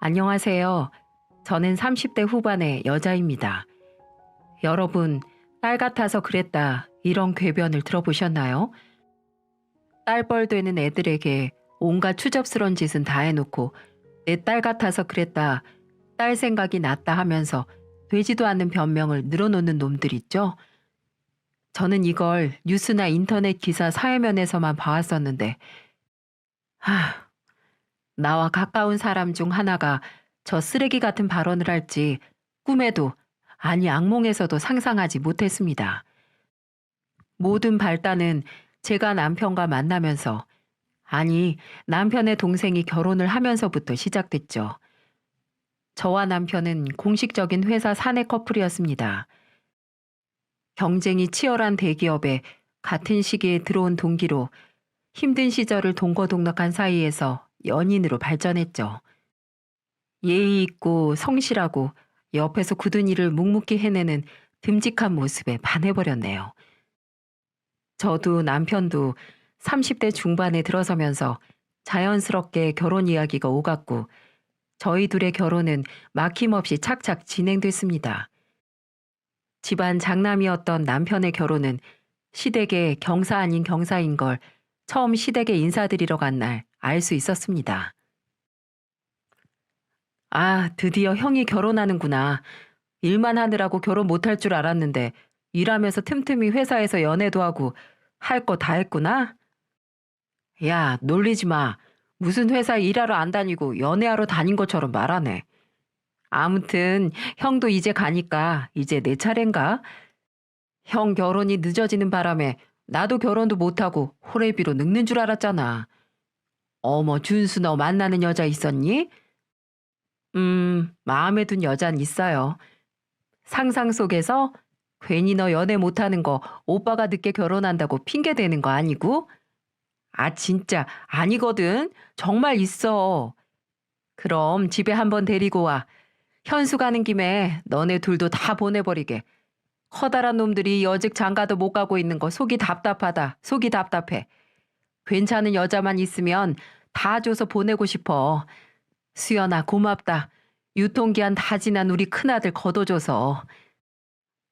안녕하세요. 저는 30대 후반의 여자입니다. 여러분, 딸 같아서 그랬다. 이런 궤변을 들어보셨나요? 딸뻘 되는 애들에게 온갖 추접스런 짓은 다 해놓고 내 딸 같아서 그랬다. 딸 생각이 났다 하면서 되지도 않는 변명을 늘어놓는 놈들 있죠? 저는 이걸 뉴스나 인터넷 기사 사회면에서만 봐왔었는데, 하, 나와 가까운 사람 중 하나가 저 쓰레기 같은 발언을 할지 꿈에도, 아니 악몽에서도 상상하지 못했습니다. 모든 발단은 제가 남편과 만나면서, 아니 남편의 동생이 결혼을 하면서부터 시작됐죠. 저와 남편은 공식적인 회사 사내 커플이었습니다. 경쟁이 치열한 대기업에 같은 시기에 들어온 동기로 힘든 시절을 동거동락한 사이에서 연인으로 발전했죠. 예의 있고 성실하고 옆에서 굳은 일을 묵묵히 해내는 듬직한 모습에 반해버렸네요. 저도 남편도 30대 중반에 들어서면서 자연스럽게 결혼 이야기가 오갔고, 저희 둘의 결혼은 막힘없이 착착 진행됐습니다. 집안 장남이었던 남편의 결혼은 시댁의 경사 아닌 경사인 걸 처음 시댁에 인사드리러 간 날 알 수 있었습니다. 아, 드디어 형이 결혼하는구나. 일만 하느라고 결혼 못할 줄 알았는데 일하면서 틈틈이 회사에서 연애도 하고 할 거 다 했구나? 야, 놀리지 마. 무슨 회사 일하러 안 다니고 연애하러 다닌 것처럼 말하네. 아무튼 형도 이제 가니까 이제 내 차례인가? 형 결혼이 늦어지는 바람에 나도 결혼도 못하고 호래비로 늙는 줄 알았잖아. 어머, 준수 너 만나는 여자 있었니? 마음에 둔 여잔 있어요. 상상 속에서 괜히 너 연애 못하는 거 오빠가 늦게 결혼한다고 핑계 대는 거 아니고? 아, 진짜 아니거든. 정말 있어. 그럼 집에 한번 데리고 와. 현수 가는 김에 너네 둘도 다 보내버리게. 커다란 놈들이 여직 장가도 못 가고 있는 거 속이 답답하다. 속이 답답해. 괜찮은 여자만 있으면 다 줘서 보내고 싶어. 수연아, 고맙다. 유통기한 다 지난 우리 큰아들 걷어줘서.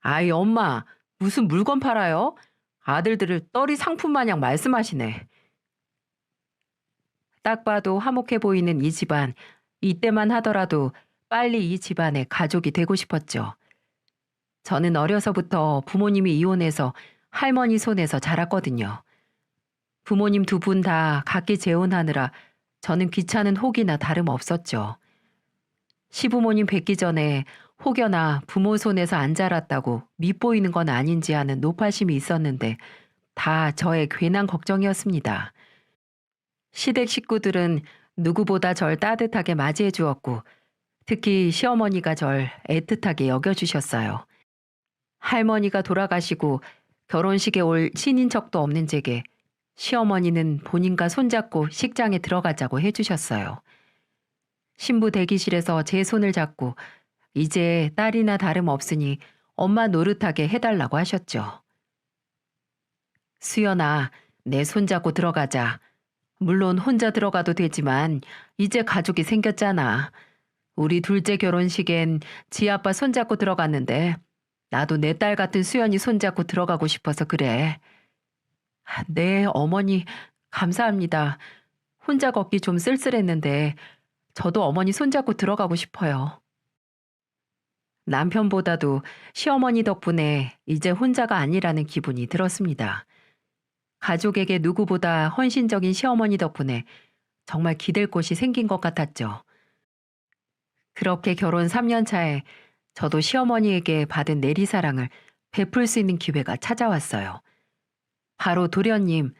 아이, 엄마, 무슨 물건 팔아요? 아들들을 떨이 상품 마냥 말씀하시네. 딱 봐도 화목해 보이는 이 집안, 이때만 하더라도 빨리 이 집안의 가족이 되고 싶었죠. 저는 어려서부터 부모님이 이혼해서 할머니 손에서 자랐거든요. 부모님 두 분 다 각기 재혼하느라 저는 귀찮은 혹이나 다름없었죠. 시부모님 뵙기 전에 혹여나 부모 손에서 안 자랐다고 밉보이는 건 아닌지 하는 노파심이 있었는데 다 저의 괜한 걱정이었습니다. 시댁 식구들은 누구보다 절 따뜻하게 맞이해 주었고, 특히 시어머니가 절 애틋하게 여겨주셨어요. 할머니가 돌아가시고 결혼식에 올 친인척도 없는 제게 시어머니는 본인과 손잡고 식장에 들어가자고 해주셨어요. 신부 대기실에서 제 손을 잡고 이제 딸이나 다름없으니 엄마 노릇하게 해달라고 하셨죠. 수연아, 내 손잡고 들어가자. 물론 혼자 들어가도 되지만 이제 가족이 생겼잖아. 우리 둘째 결혼식엔 지 아빠 손잡고 들어갔는데 나도 내 딸 같은 수연이 손잡고 들어가고 싶어서 그래. 네, 어머니, 감사합니다. 혼자 걷기 좀 쓸쓸했는데 저도 어머니 손잡고 들어가고 싶어요. 남편보다도 시어머니 덕분에 이제 혼자가 아니라는 기분이 들었습니다. 가족에게 누구보다 헌신적인 시어머니 덕분에 정말 기댈 곳이 생긴 것 같았죠. 그렇게 결혼 3년 차에 저도 시어머니에게 받은 내리사랑을 베풀 수 있는 기회가 찾아왔어요. 바로 도련님,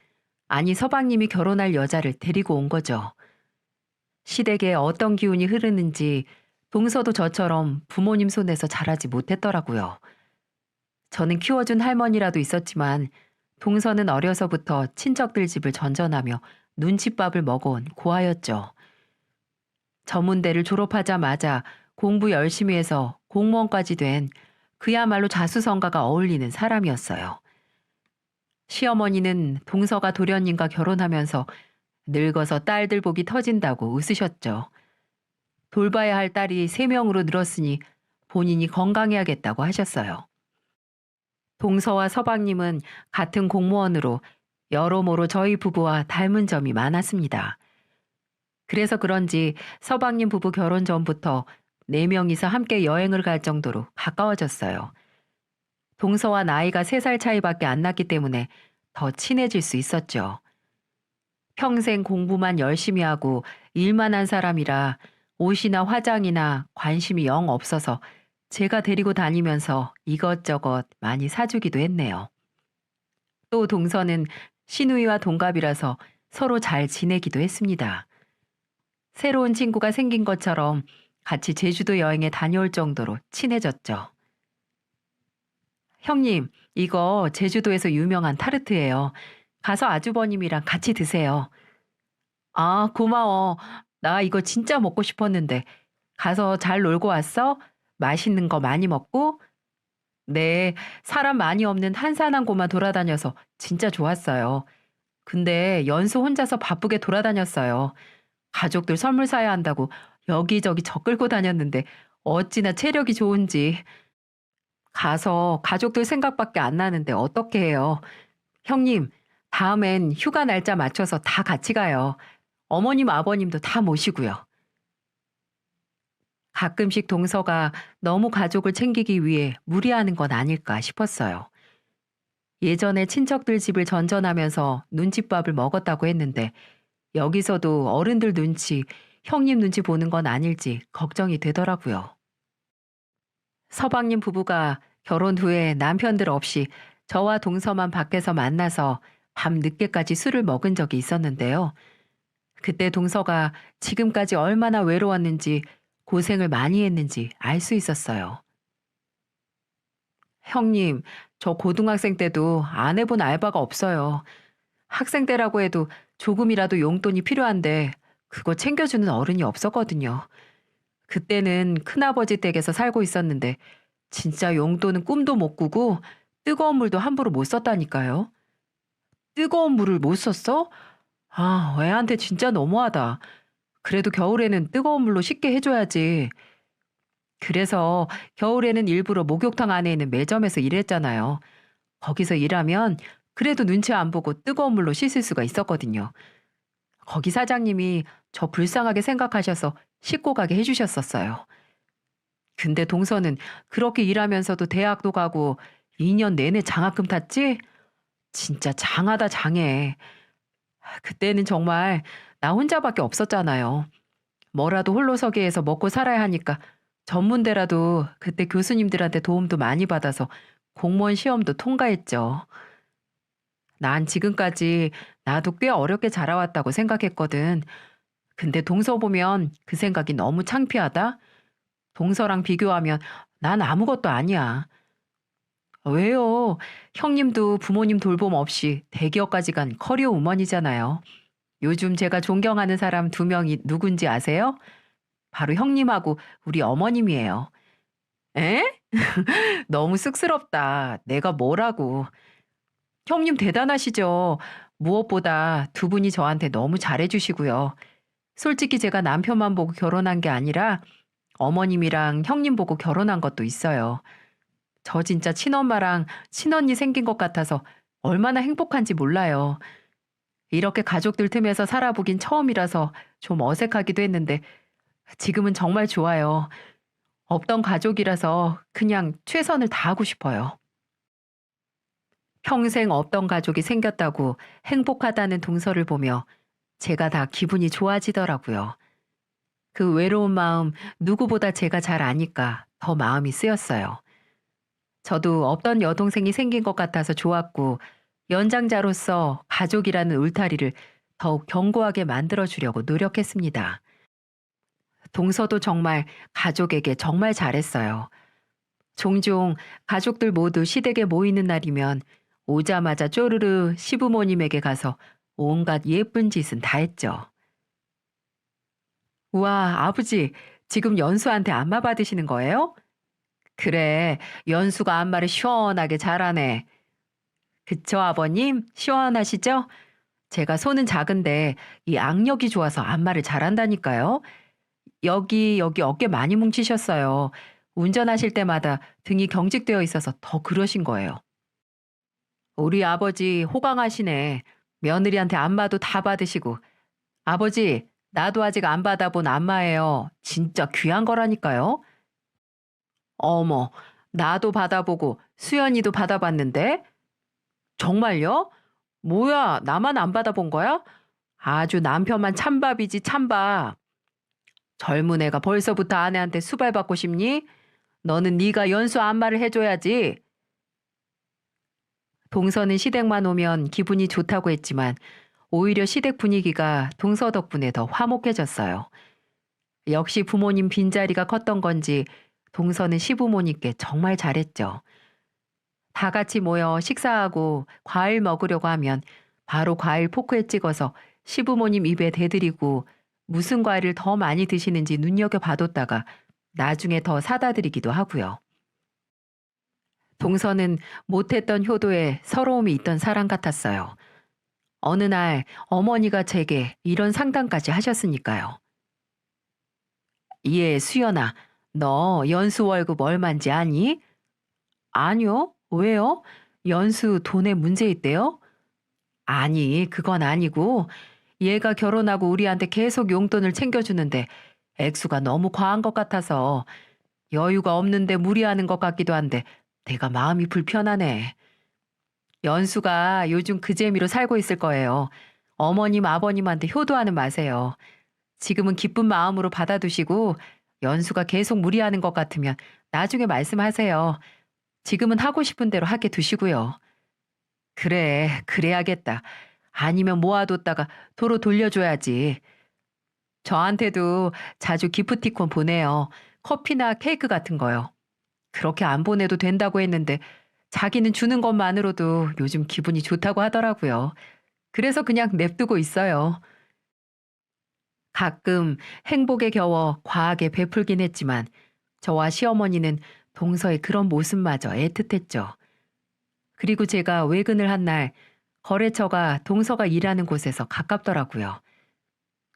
아니 서방님이 결혼할 여자를 데리고 온 거죠. 시댁에 어떤 기운이 흐르는지 동서도 저처럼 부모님 손에서 자라지 못했더라고요. 저는 키워준 할머니라도 있었지만 동서는 어려서부터 친척들 집을 전전하며 눈칫밥을 먹어온 고아였죠. 전문대를 졸업하자마자 공부 열심히 해서 공무원까지 된 그야말로 자수성가가 어울리는 사람이었어요. 시어머니는 동서가 도련님과 결혼하면서 늙어서 딸들 복이 터진다고 웃으셨죠. 돌봐야 할 딸이 3명으로 늘었으니 본인이 건강해야겠다고 하셨어요. 동서와 서방님은 같은 공무원으로 여러모로 저희 부부와 닮은 점이 많았습니다. 그래서 그런지 서방님 부부 결혼 전부터 4명이서 함께 여행을 갈 정도로 가까워졌어요. 동서와 나이가 3살 차이밖에 안 났기 때문에 더 친해질 수 있었죠. 평생 공부만 열심히 하고 일만 한 사람이라 옷이나 화장이나 관심이 영 없어서 제가 데리고 다니면서 이것저것 많이 사주기도 했네요. 또 동서는 시누이와 동갑이라서 서로 잘 지내기도 했습니다. 새로운 친구가 생긴 것처럼 같이 제주도 여행에 다녀올 정도로 친해졌죠. 형님, 이거 제주도에서 유명한 타르트예요. 가서 아주버님이랑 같이 드세요. 아, 고마워. 나 이거 진짜 먹고 싶었는데. 가서 잘 놀고 왔어? 맛있는 거 많이 먹고? 네, 사람 많이 없는 한산한 곳만 돌아다녀서 진짜 좋았어요. 근데 연수 혼자서 바쁘게 돌아다녔어요. 가족들 선물 사야 한다고 여기저기 저 끌고 다녔는데 어찌나 체력이 좋은지. 가서 가족들 생각밖에 안 나는데 어떻게 해요? 형님, 다음엔 휴가 날짜 맞춰서 다 같이 가요. 어머님, 아버님도 다 모시고요. 가끔씩 동서가 너무 가족을 챙기기 위해 무리하는 건 아닐까 싶었어요. 예전에 친척들 집을 전전하면서 눈칫밥을 먹었다고 했는데 여기서도 어른들 눈치, 형님 눈치 보는 건 아닐지 걱정이 되더라고요. 서방님 부부가 결혼 후에 남편들 없이 저와 동서만 밖에서 만나서 밤 늦게까지 술을 먹은 적이 있었는데요. 그때 동서가 지금까지 얼마나 외로웠는지 고생을 많이 했는지 알 수 있었어요. 형님, 저 고등학생 때도 안 해본 알바가 없어요. 학생 때라고 해도 조금이라도 용돈이 필요한데 그거 챙겨주는 어른이 없었거든요. 그때는 큰아버지 댁에서 살고 있었는데 진짜 용돈은 꿈도 못 꾸고 뜨거운 물도 함부로 못 썼다니까요. 뜨거운 물을 못 썼어? 아, 애한테 진짜 너무하다. 그래도 겨울에는 뜨거운 물로 씻게 해줘야지. 그래서 겨울에는 일부러 목욕탕 안에 있는 매점에서 일했잖아요. 거기서 일하면 그래도 눈치 안 보고 뜨거운 물로 씻을 수가 있었거든요. 거기 사장님이 저 불쌍하게 생각하셔서 씻고 가게 해주셨었어요. 근데 동서는 그렇게 일하면서도 대학도 가고 2년 내내 장학금 탔지? 진짜 장하다 장해. 그때는 정말 나 혼자밖에 없었잖아요. 뭐라도 홀로서기에서 먹고 살아야 하니까 전문대라도 그때 교수님들한테 도움도 많이 받아서 공무원 시험도 통과했죠. 난 지금까지 나도 꽤 어렵게 자라왔다고 생각했거든. 근데 동서 보면 그 생각이 너무 창피하다? 동서랑 비교하면 난 아무것도 아니야. 왜요? 형님도 부모님 돌봄 없이 대기업까지 간 커리어 우먼이잖아요. 요즘 제가 존경하는 사람 2명이 누군지 아세요? 바로 형님하고 우리 어머님이에요. 에? 너무 쑥스럽다. 내가 뭐라고. 형님 대단하시죠. 무엇보다 2분이 저한테 너무 잘해주시고요. 솔직히 제가 남편만 보고 결혼한 게 아니라 어머님이랑 형님 보고 결혼한 것도 있어요. 저 진짜 친엄마랑 친언니 생긴 것 같아서 얼마나 행복한지 몰라요. 이렇게 가족들 틈에서 살아보긴 처음이라서 좀 어색하기도 했는데 지금은 정말 좋아요. 없던 가족이라서 그냥 최선을 다하고 싶어요. 평생 없던 가족이 생겼다고 행복하다는 동서를 보며 제가 다 기분이 좋아지더라고요. 그 외로운 마음 누구보다 제가 잘 아니까 더 마음이 쓰였어요. 저도 없던 여동생이 생긴 것 같아서 좋았고 연장자로서 가족이라는 울타리를 더욱 견고하게 만들어주려고 노력했습니다. 동서도 정말 가족에게 정말 잘했어요. 종종 가족들 모두 시댁에 모이는 날이면 오자마자 쪼르르 시부모님에게 가서 온갖 예쁜 짓은 다 했죠. 우와, 아버지, 지금 연수한테 안마 받으시는 거예요? 그래, 연수가 안마를 시원하게 잘하네. 그쵸, 아버님? 시원하시죠? 제가 손은 작은데 이 악력이 좋아서 안마를 잘한다니까요. 여기 어깨 많이 뭉치셨어요. 운전하실 때마다 등이 경직되어 있어서 더 그러신 거예요. 우리 아버지 호강하시네. 며느리한테 안마도 다 받으시고. 아버지, 나도 아직 안 받아본 안마예요. 진짜 귀한 거라니까요. 어머, 나도 받아보고 수연이도 받아봤는데? 정말요? 뭐야, 나만 안 받아본 거야? 아주 남편만 찬밥이지, 찬밥. 젊은 애가 벌써부터 아내한테 수발받고 싶니? 너는 네가 연수 안마를 해줘야지. 동서는 시댁만 오면 기분이 좋다고 했지만 오히려 시댁 분위기가 동서 덕분에 더 화목해졌어요. 역시 부모님 빈자리가 컸던 건지 동서는 시부모님께 정말 잘했죠. 다 같이 모여 식사하고 과일 먹으려고 하면 바로 과일 포크에 찍어서 시부모님 입에 대드리고 무슨 과일을 더 많이 드시는지 눈여겨봐뒀다가 나중에 더 사다 드리기도 하고요. 동서는 못했던 효도에 서러움이 있던 사람 같았어요. 어느 날 어머니가 제게 이런 상담까지 하셨으니까요. 예, 수연아, 너 연수 월급 얼만지 아니? 아니요. 왜요? 연수 돈에 문제 있대요? 아니, 그건 아니고 얘가 결혼하고 우리한테 계속 용돈을 챙겨주는데 액수가 너무 과한 것 같아서 여유가 없는데 무리하는 것 같기도 한데 내가 마음이 불편하네. 연수가 요즘 그 재미로 살고 있을 거예요. 어머님, 아버님한테 효도하는 마세요. 지금은 기쁜 마음으로 받아두시고 연수가 계속 무리하는 것 같으면 나중에 말씀하세요. 지금은 하고 싶은 대로 하게 두시고요. 그래, 그래야겠다. 아니면 모아뒀다가 도로 돌려줘야지. 저한테도 자주 기프티콘 보내요. 커피나 케이크 같은 거요. 그렇게 안 보내도 된다고 했는데 자기는 주는 것만으로도 요즘 기분이 좋다고 하더라고요. 그래서 그냥 냅두고 있어요. 가끔 행복에 겨워 과하게 베풀긴 했지만 저와 시어머니는 동서의 그런 모습마저 애틋했죠. 그리고 제가 외근을 한 날 거래처가 동서가 일하는 곳에서 가깝더라고요.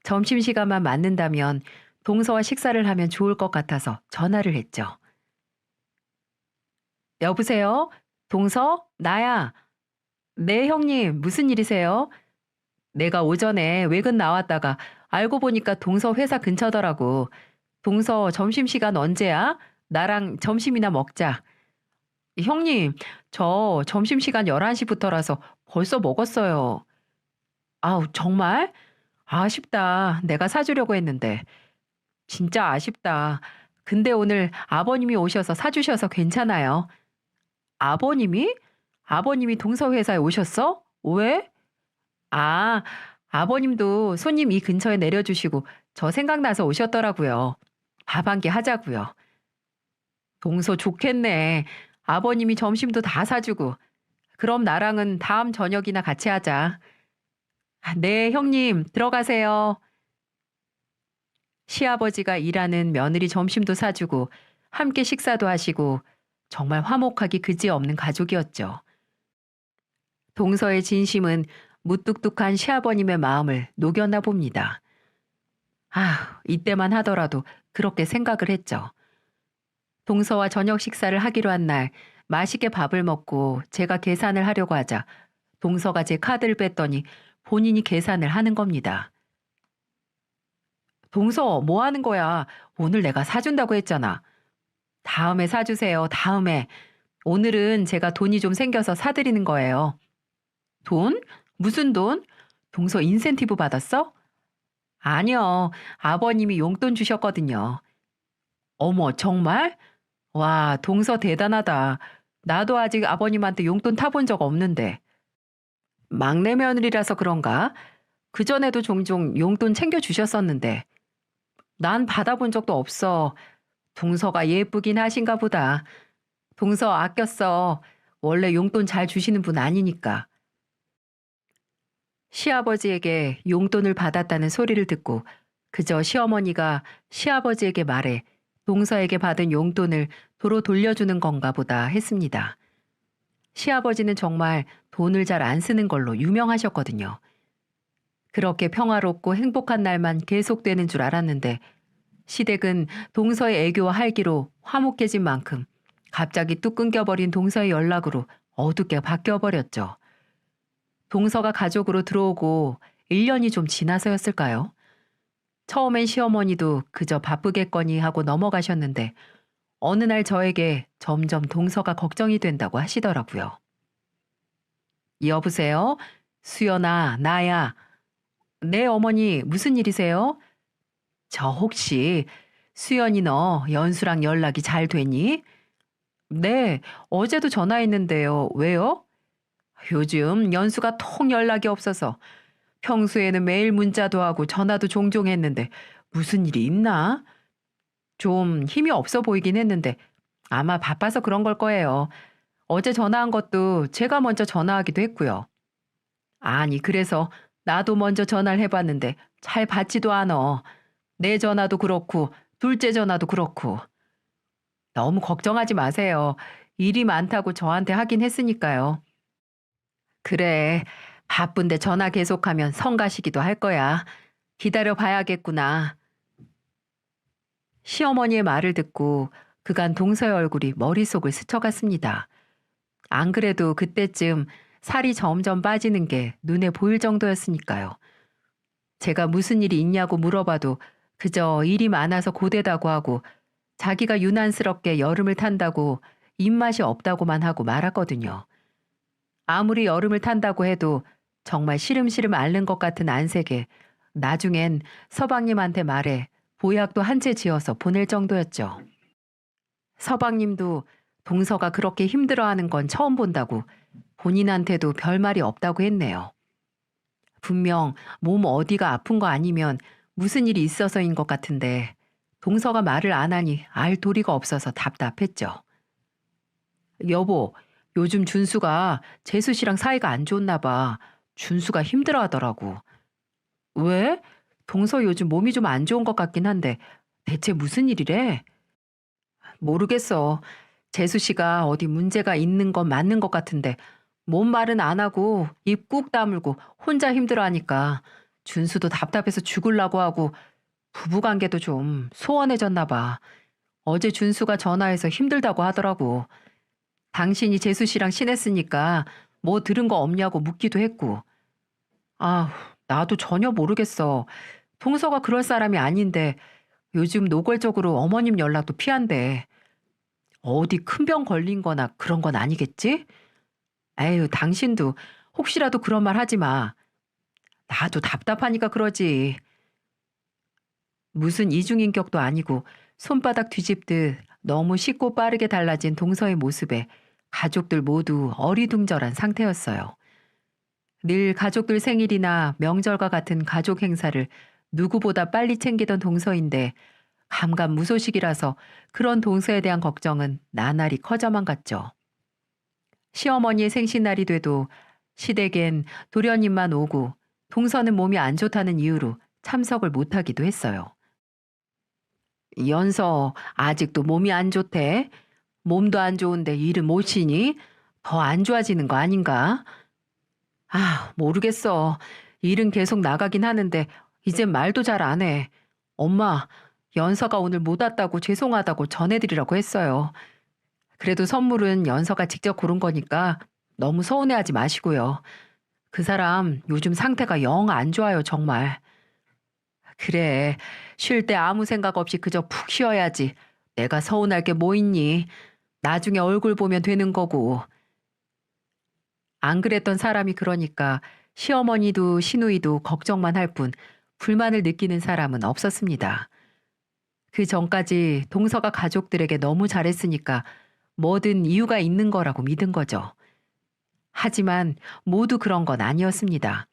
점심시간만 맞는다면 동서와 식사를 하면 좋을 것 같아서 전화를 했죠. 여보세요? 동서? 나야. 네, 형님. 무슨 일이세요? 내가 오전에 외근 나왔다가 알고 보니까 동서 회사 근처더라고. 동서 점심시간 언제야? 나랑 점심이나 먹자. 형님, 저 점심시간 11시부터라서 벌써 먹었어요. 아우, 정말? 아쉽다. 내가 사주려고 했는데. 진짜 아쉽다. 근데 오늘 아버님이 오셔서 사주셔서 괜찮아요. 아버님이? 아버님이 동서회사에 오셨어? 왜? 아, 아버님도 손님 이 근처에 내려주시고 저 생각나서 오셨더라고요. 밥 한 끼 하자고요. 동서 좋겠네. 아버님이 점심도 다 사주고. 그럼 나랑은 다음 저녁이나 같이 하자. 아, 네, 형님, 들어가세요. 시아버지가 일하는 며느리 점심도 사주고 함께 식사도 하시고 정말 화목하기 그지없는 가족이었죠. 동서의 진심은 무뚝뚝한 시아버님의 마음을 녹였나 봅니다. 아, 이때만 하더라도 그렇게 생각을 했죠. 동서와 저녁 식사를 하기로 한 날 맛있게 밥을 먹고 제가 계산을 하려고 하자 동서가 제 카드를 뺐더니 본인이 계산을 하는 겁니다. 동서, 뭐 하는 거야? 오늘 내가 사준다고 했잖아. 다음에 사주세요. 다음에. 오늘은 제가 돈이 좀 생겨서 사드리는 거예요. 돈? 무슨 돈? 동서 인센티브 받았어? 아니요. 아버님이 용돈 주셨거든요. 어머, 정말? 와, 동서 대단하다. 나도 아직 아버님한테 용돈 타본 적 없는데. 막내 며느리라서 그런가? 그전에도 종종 용돈 챙겨주셨었는데. 난 받아본 적도 없어. 동서가 예쁘긴 하신가 보다. 동서 아껴 써. 원래 용돈 잘 주시는 분 아니니까. 시아버지에게 용돈을 받았다는 소리를 듣고 그저 시어머니가 시아버지에게 말해 동서에게 받은 용돈을 도로 돌려주는 건가 보다 했습니다. 시아버지는 정말 돈을 잘 안 쓰는 걸로 유명하셨거든요. 그렇게 평화롭고 행복한 날만 계속되는 줄 알았는데 시댁은 동서의 애교와 활기로 화목해진 만큼 갑자기 뚝 끊겨버린 동서의 연락으로 어둡게 바뀌어버렸죠. 동서가 가족으로 들어오고 1년이 좀 지나서였을까요? 처음엔 시어머니도 그저 바쁘겠거니 하고 넘어가셨는데 어느 날 저에게 점점 동서가 걱정이 된다고 하시더라고요. 여보세요? 수연아, 나야. 네, 어머니, 무슨 일이세요? 저 혹시 수연이 너 연수랑 연락이 잘 되니? 네, 어제도 전화했는데요. 왜요? 요즘 연수가 통 연락이 없어서 평소에는 매일 문자도 하고 전화도 종종 했는데 무슨 일이 있나? 좀 힘이 없어 보이긴 했는데 아마 바빠서 그런 걸 거예요. 어제 전화한 것도 제가 먼저 전화하기도 했고요. 아니, 그래서 나도 먼저 전화를 해봤는데 잘 받지도 않아. 내 전화도 그렇고 둘째 전화도 그렇고. 너무 걱정하지 마세요. 일이 많다고 저한테 하긴 했으니까요. 그래, 바쁜데 전화 계속하면 성가시기도 할 거야. 기다려 봐야겠구나. 시어머니의 말을 듣고 그간 동서의 얼굴이 머릿속을 스쳐갔습니다. 안 그래도 그때쯤 살이 점점 빠지는 게 눈에 보일 정도였으니까요. 제가 무슨 일이 있냐고 물어봐도 그저 일이 많아서 고되다고 하고 자기가 유난스럽게 여름을 탄다고 입맛이 없다고만 하고 말았거든요. 아무리 여름을 탄다고 해도 정말 시름시름 앓는 것 같은 안색에 나중엔 서방님한테 말해 보약도 한 채 지어서 보낼 정도였죠. 서방님도 동서가 그렇게 힘들어하는 건 처음 본다고 본인한테도 별말이 없다고 했네요. 분명 몸 어디가 아픈 거 아니면 무슨 일이 있어서인 것 같은데 동서가 말을 안 하니 알 도리가 없어서 답답했죠. 여보, 요즘 준수가 재수 씨랑 사이가 안 좋나 봐. 준수가 힘들어 하더라고. 왜? 동서 요즘 몸이 좀 안 좋은 것 같긴 한데 대체 무슨 일이래? 모르겠어. 재수 씨가 어디 문제가 있는 건 맞는 것 같은데 몸 말은 안 하고 입 꾹 다물고 혼자 힘들어 하니까 준수도 답답해서 죽으려고 하고 부부관계도 좀 소원해졌나 봐. 어제 준수가 전화해서 힘들다고 하더라고. 당신이 재수 씨랑 친했으니까 뭐 들은 거 없냐고 묻기도 했고. 아, 나도 전혀 모르겠어. 동서가 그럴 사람이 아닌데 요즘 노골적으로 어머님 연락도 피한대. 어디 큰 병 걸린 거나 그런 건 아니겠지? 에휴, 당신도 혹시라도 그런 말 하지 마. 나도 답답하니까 그러지. 무슨 이중인격도 아니고 손바닥 뒤집듯 너무 쉽고 빠르게 달라진 동서의 모습에 가족들 모두 어리둥절한 상태였어요. 늘 가족들 생일이나 명절과 같은 가족 행사를 누구보다 빨리 챙기던 동서인데 감감무소식이라서 그런 동서에 대한 걱정은 나날이 커져만 갔죠. 시어머니의 생신날이 돼도 시댁엔 도련님만 오고 동서는 몸이 안 좋다는 이유로 참석을 못하기도 했어요. 연서 아직도 몸이 안 좋대? 몸도 안 좋은데 일은 못 쉬니? 더 안 좋아지는 거 아닌가? 아, 모르겠어. 일은 계속 나가긴 하는데 이젠 말도 잘 안 해. 엄마, 연서가 오늘 못 왔다고 죄송하다고 전해드리라고 했어요. 그래도 선물은 연서가 직접 고른 거니까 너무 서운해하지 마시고요. 그 사람 요즘 상태가 영 안 좋아요, 정말. 그래, 쉴 때 아무 생각 없이 그저 푹 쉬어야지. 내가 서운할 게 뭐 있니? 나중에 얼굴 보면 되는 거고. 안 그랬던 사람이 그러니까 시어머니도 시누이도 걱정만 할 뿐 불만을 느끼는 사람은 없었습니다. 그 전까지 동서가 가족들에게 너무 잘했으니까 뭐든 이유가 있는 거라고 믿은 거죠. 하지만 모두 그런 건 아니었습니다.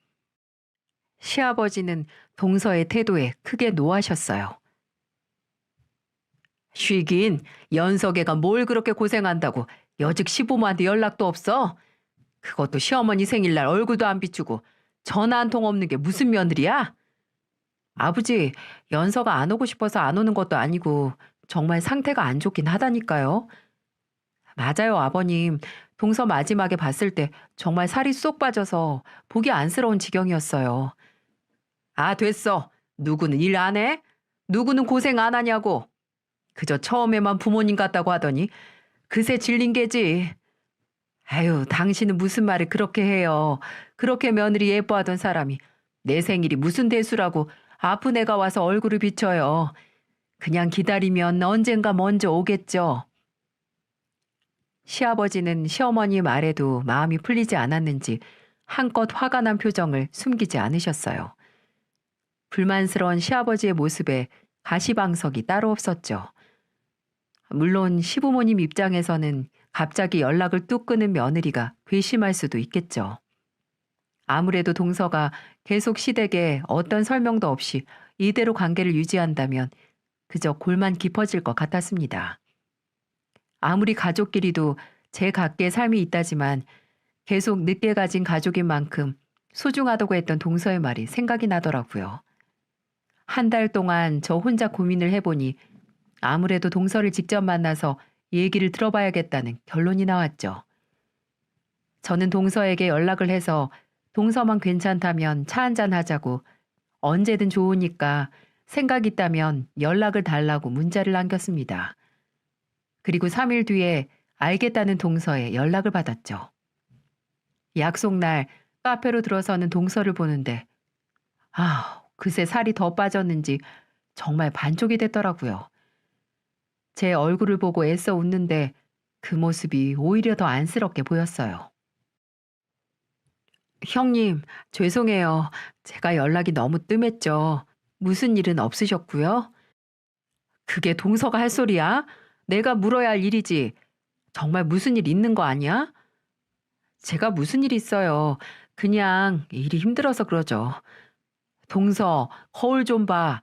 시아버지는 동서의 태도에 크게 노하셨어요. 쉬긴 연석애가 뭘 그렇게 고생한다고 여직 시부모한테 연락도 없어? 그것도 시어머니 생일날 얼굴도 안 비추고 전화 한 통 없는 게 무슨 며느리야? 아버지, 연서가 안 오고 싶어서 안 오는 것도 아니고 정말 상태가 안 좋긴 하다니까요. 맞아요, 아버님. 동서 마지막에 봤을 때 정말 살이 쏙 빠져서 보기 안쓰러운 지경이었어요. 아, 됐어. 누구는 일 안 해? 누구는 고생 안 하냐고. 그저 처음에만 부모님 같다고 하더니 그새 질린 게지. 아유, 당신은 무슨 말을 그렇게 해요. 그렇게 며느리 예뻐하던 사람이 내 생일이 무슨 대수라고 아픈 애가 와서 얼굴을 비춰요. 그냥 기다리면 언젠가 먼저 오겠죠. 시아버지는 시어머니 말에도 마음이 풀리지 않았는지 한껏 화가 난 표정을 숨기지 않으셨어요. 불만스러운 시아버지의 모습에 가시방석이 따로 없었죠. 물론 시부모님 입장에서는 갑자기 연락을 뚝 끊은 며느리가 괘씸할 수도 있겠죠. 아무래도 동서가 계속 시댁에 어떤 설명도 없이 이대로 관계를 유지한다면 그저 골만 깊어질 것 같았습니다. 아무리 가족끼리도 제각기의 삶이 있다지만 계속 늦게 가진 가족인 만큼 소중하다고 했던 동서의 말이 생각이 나더라고요. 한 달 동안 저 혼자 고민을 해보니 아무래도 동서를 직접 만나서 얘기를 들어봐야겠다는 결론이 나왔죠. 저는 동서에게 연락을 해서 동서만 괜찮다면 차 한잔 하자고 언제든 좋으니까 생각 있다면 연락을 달라고 문자를 남겼습니다. 그리고 3일 뒤에 알겠다는 동서에 연락을 받았죠. 약속날 카페로 들어서는 동서를 보는데 그새 살이 더 빠졌는지 정말 반쪽이 됐더라고요. 제 얼굴을 보고 애써 웃는데 그 모습이 오히려 더 안쓰럽게 보였어요. 형님, 죄송해요. 제가 연락이 너무 뜸했죠. 무슨 일은 없으셨고요? 그게 동서가 할 소리야? 내가 물어야 할 일이지. 정말 무슨 일 있는 거 아니야? 제가 무슨 일 있어요. 그냥 일이 힘들어서 그러죠. 동서, 거울 좀 봐.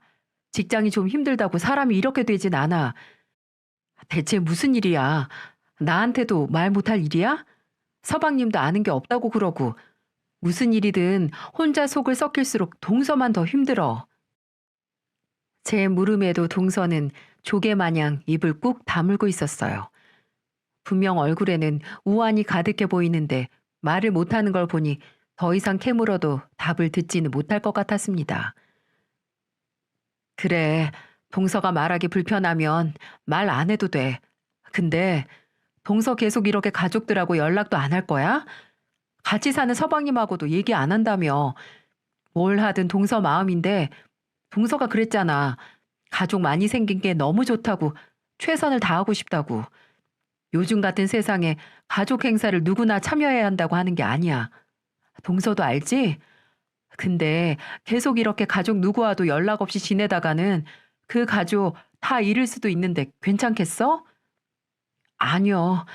직장이 좀 힘들다고 사람이 이렇게 되진 않아. 대체 무슨 일이야? 나한테도 말 못할 일이야? 서방님도 아는 게 없다고 그러고 무슨 일이든 혼자 속을 썩힐수록 동서만 더 힘들어. 제 물음에도 동서는 조개마냥 입을 꾹 다물고 있었어요. 분명 얼굴에는 우환이 가득해 보이는데 말을 못하는 걸 보니 더 이상 캐물어도 답을 듣지는 못할 것 같았습니다. 그래, 동서가 말하기 불편하면 말 안 해도 돼. 근데 동서 계속 이렇게 가족들하고 연락도 안 할 거야? 같이 사는 서방님하고도 얘기 안 한다며. 뭘 하든 동서 마음인데 동서가 그랬잖아. 가족 많이 생긴 게 너무 좋다고 최선을 다하고 싶다고. 요즘 같은 세상에 가족 행사를 누구나 참여해야 한다고 하는 게 아니야. 동서도 알지? 근데 계속 이렇게 가족 누구와도 연락 없이 지내다가는 그 가족 다 잃을 수도 있는데 괜찮겠어? 아니요.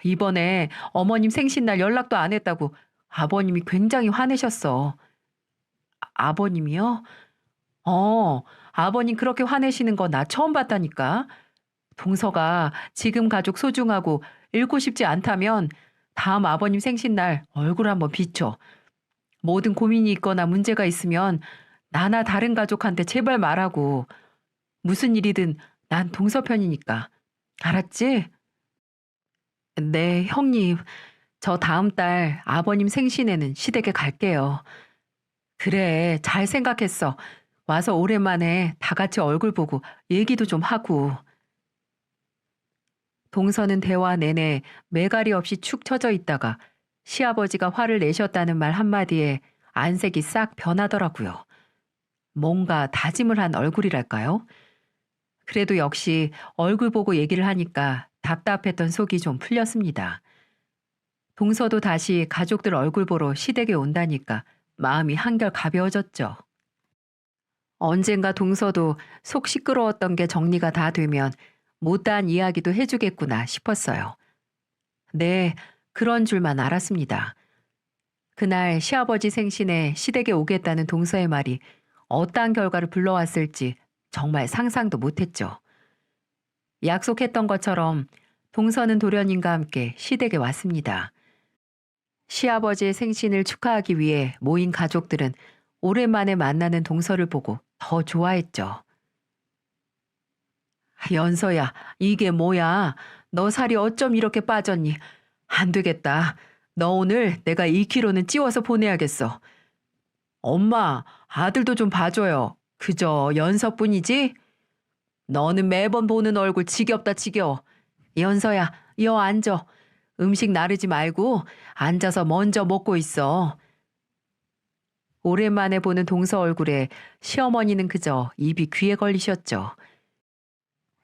이번에 어머님 생신날 연락도 안 했다고 아버님이 굉장히 화내셨어. 아버님이요? 어, 아버님 그렇게 화내시는 거 나 처음 봤다니까. 동서가 지금 가족 소중하고 잃고 싶지 않다면 다음 아버님 생신날 얼굴 한번 비춰. 뭐든 고민이 있거나 문제가 있으면 나나 다른 가족한테 제발 말하고. 무슨 일이든 난 동서 편이니까. 알았지? 네, 형님. 저 다음 달 아버님 생신에는 시댁에 갈게요. 그래, 잘 생각했어. 와서 오랜만에 다 같이 얼굴 보고 얘기도 좀 하고. 동서는 대화 내내 매갈이 없이 축 처져 있다가 시아버지가 화를 내셨다는 말 한마디에 안색이 싹 변하더라고요. 뭔가 다짐을 한 얼굴이랄까요? 그래도 역시 얼굴 보고 얘기를 하니까 답답했던 속이 좀 풀렸습니다. 동서도 다시 가족들 얼굴 보러 시댁에 온다니까 마음이 한결 가벼워졌죠. 언젠가 동서도 속 시끄러웠던 게 정리가 다 되면 못다한 이야기도 해주겠구나 싶었어요. 네, 그런 줄만 알았습니다. 그날 시아버지 생신에 시댁에 오겠다는 동서의 말이 어떠한 결과를 불러왔을지 정말 상상도 못했죠. 약속했던 것처럼 동서는 도련님과 함께 시댁에 왔습니다. 시아버지의 생신을 축하하기 위해 모인 가족들은 오랜만에 만나는 동서를 보고 더 좋아했죠. 연서야, 이게 뭐야? 너 살이 어쩜 이렇게 빠졌니? 안 되겠다. 너 오늘 내가 2kg는 찌워서 보내야겠어. 엄마, 아들도 좀 봐줘요. 그저 연서뿐이지? 너는 매번 보는 얼굴 지겹다 지겨워. 연서야, 여 앉아. 음식 나르지 말고 앉아서 먼저 먹고 있어. 오랜만에 보는 동서 얼굴에 시어머니는 그저 입이 귀에 걸리셨죠.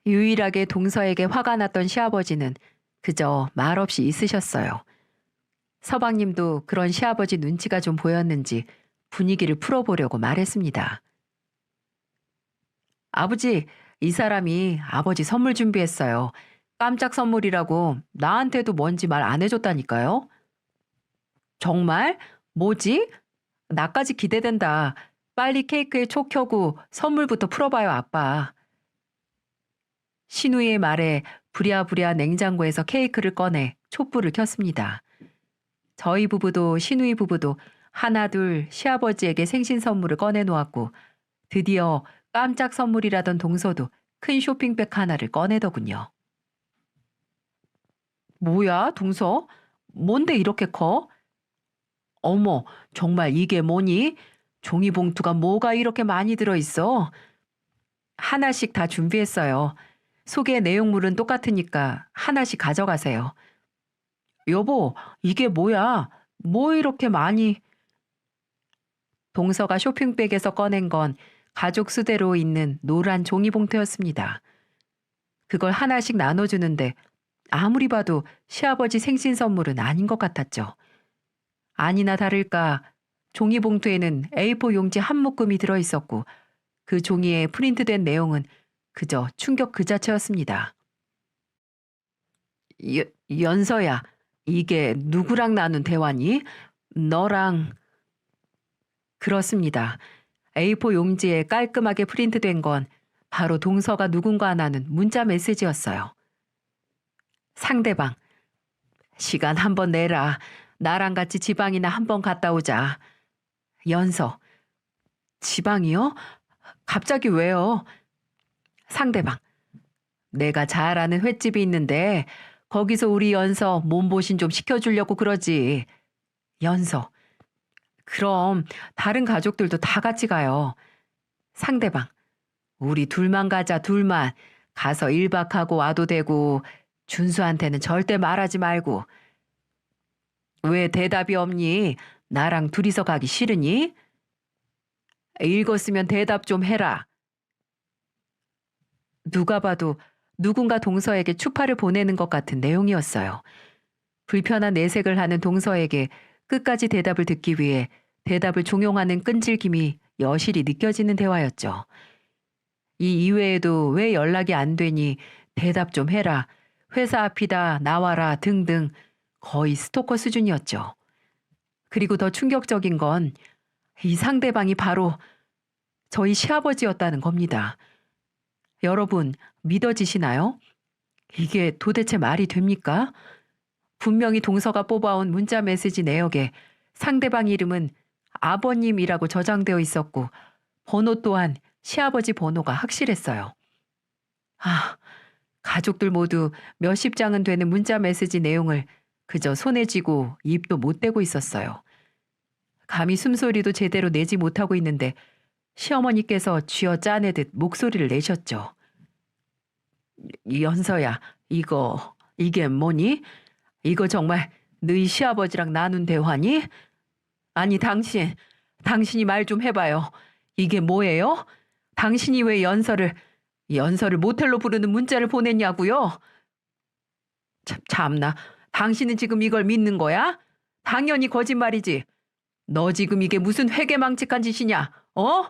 유일하게 동서에게 화가 났던 시아버지는 그저 말없이 있으셨어요. 서방님도 그런 시아버지 눈치가 좀 보였는지 분위기를 풀어보려고 말했습니다. 아버지, 이 사람이 아버지 선물 준비했어요. 깜짝 선물이라고 나한테도 뭔지 말 안 해줬다니까요. 정말? 뭐지? 나까지 기대된다. 빨리 케이크에 촉 켜고 선물부터 풀어봐요, 아빠. 신우이의 말에 부랴부랴 냉장고에서 케이크를 꺼내 촛불을 켰습니다. 저희 부부도 신우이 부부도 하나둘 시아버지에게 생신 선물을 꺼내 놓았고 드디어 깜짝 선물이라던 동서도 큰 쇼핑백 하나를 꺼내더군요. 뭐야, 동서? 뭔데 이렇게 커? 어머, 정말 이게 뭐니? 종이봉투가 뭐가 이렇게 많이 들어있어? 하나씩 다 준비했어요. 속의 내용물은 똑같으니까 하나씩 가져가세요. 여보, 이게 뭐야? 뭐 이렇게 많이... 동서가 쇼핑백에서 꺼낸 건 가족 수대로 있는 노란 종이봉투였습니다. 그걸 하나씩 나눠주는데 아무리 봐도 시아버지 생신 선물은 아닌 것 같았죠. 아니나 다를까 종이봉투에는 A4 용지 한 묶음이 들어있었고 그 종이에 프린트된 내용은 그저 충격 그 자체였습니다. 여, 연서야, 이게 누구랑 나눈 대화니? 너랑... 그렇습니다. A4 용지에 깔끔하게 프린트된 건 바로 동서가 누군가 나눈 문자 메시지였어요. 상대방, 시간 한번 내라. 나랑 같이 지방이나 한번 갔다 오자. 연서, 지방이요? 갑자기 왜요? 상대방, 내가 잘 아는 횟집이 있는데 거기서 우리 연서 몸보신 좀 시켜주려고 그러지. 연서, 그럼 다른 가족들도 다 같이 가요. 상대방, 우리 둘만 가자, 둘만. 가서 1박하고 와도 되고 준수한테는 절대 말하지 말고. 왜 대답이 없니? 나랑 둘이서 가기 싫으니? 읽었으면 대답 좀 해라. 누가 봐도 누군가 동서에게 추파를 보내는 것 같은 내용이었어요. 불편한 내색을 하는 동서에게 끝까지 대답을 듣기 위해 대답을 종용하는 끈질김이 여실히 느껴지는 대화였죠. 이 이외에도 왜 연락이 안 되니 대답 좀 해라. 회사 앞이다 나와라 등등 거의 스토커 수준이었죠. 그리고 더 충격적인 건 이 상대방이 바로 저희 시아버지였다는 겁니다. 여러분 믿어지시나요? 이게 도대체 말이 됩니까? 분명히 동서가 뽑아온 문자 메시지 내역에 상대방 이름은 아버님이라고 저장되어 있었고 번호 또한 시아버지 번호가 확실했어요. 아, 가족들 모두 몇십 장은 되는 문자 메시지 내용을 그저 손에 쥐고 입도 못 대고 있었어요. 감히 숨소리도 제대로 내지 못하고 있는데 시어머니께서 쥐어 짜내듯 목소리를 내셨죠. 연서야, 이게 뭐니? 이거 정말 너희 시아버지랑 나눈 대화니? 아니 당신이 말 좀 해봐요. 이게 뭐예요? 당신이 왜 연서를 모텔로 부르는 문자를 보냈냐고요? 참나, 당신은 지금 이걸 믿는 거야? 당연히 거짓말이지. 너 지금 이게 무슨 회개망측한 짓이냐? 어?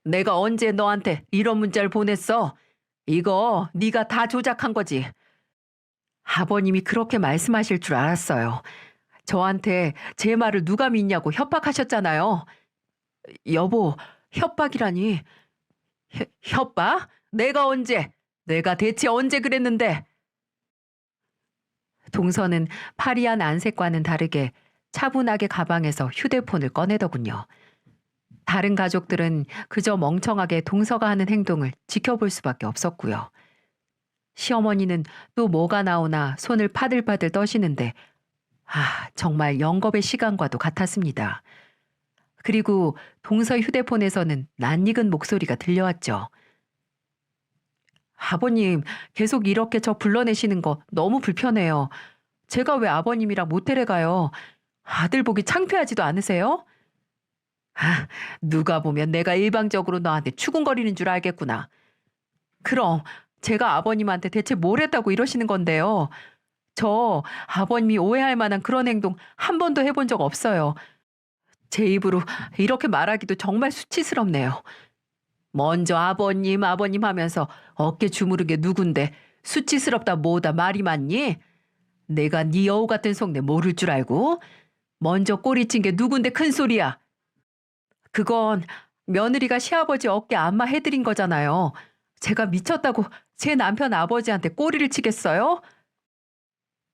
내가 언제 너한테 이런 문자를 보냈어? 이거 네가 다 조작한 거지. 아버님이 그렇게 말씀하실 줄 알았어요. 저한테 제 말을 누가 믿냐고 협박하셨잖아요. 여보, 협박이라니. 협박? 내가 대체 언제 그랬는데? 동서는 파리한 안색과는 다르게 차분하게 가방에서 휴대폰을 꺼내더군요. 다른 가족들은 그저 멍청하게 동서가 하는 행동을 지켜볼 수밖에 없었고요. 시어머니는 또 뭐가 나오나 손을 파들파들 떠시는데 정말 영겁의 시간과도 같았습니다. 그리고 동서 휴대폰에서는 낯익은 목소리가 들려왔죠. 아버님, 계속 이렇게 저 불러내시는 거 너무 불편해요. 제가 왜 아버님이랑 모텔에 가요? 아들 보기 창피하지도 않으세요? 아, 누가 보면 내가 일방적으로 너한테 추궁거리는 줄 알겠구나. 그럼 제가 아버님한테 대체 뭘 했다고 이러시는 건데요. 저 아버님이 오해할 만한 그런 행동 한 번도 해본 적 없어요. 제 입으로 이렇게 말하기도 정말 수치스럽네요. 먼저 아버님, 아버님 하면서 어깨 주무른 게 누군데 수치스럽다 뭐다 말이 많니? 내가 네 여우 같은 속내 모를 줄 알고? 먼저 꼬리친 게 누군데 큰 소리야? 그건 며느리가 시아버지 어깨 안마 해드린 거잖아요. 제가 미쳤다고 제 남편 아버지한테 꼬리를 치겠어요?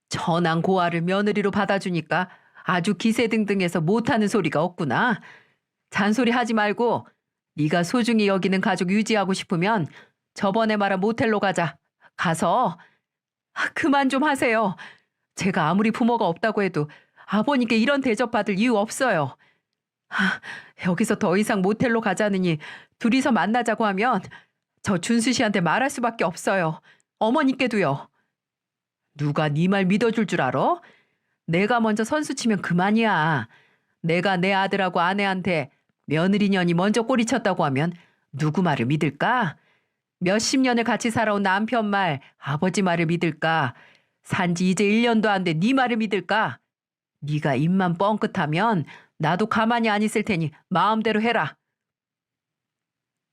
전한 고아를 며느리로 받아주니까 아주 기세등등해서 못하는 소리가 없구나. 잔소리 하지 말고 네가 소중히 여기는 가족 유지하고 싶으면 저번에 말한 모텔로 가자. 가서 그만 좀 하세요. 제가 아무리 부모가 없다고 해도 아버님께 이런 대접받을 이유 없어요. 여기서 더 이상 모텔로 가자느니 둘이서 만나자고 하면 저 준수 씨한테 말할 수밖에 없어요. 어머니께도요. 누가 네 말 믿어줄 줄 알아? 내가 먼저 선수 치면 그만이야. 내가 내 아들하고 아내한테 며느리년이 먼저 꼬리쳤다고 하면 누구 말을 믿을까? 몇십 년을 같이 살아온 남편 말, 아버지 말을 믿을까? 산지 이제 1년도 안 돼 네 말을 믿을까? 네가 입만 뻥끗하면 나도 가만히 안 있을 테니 마음대로 해라.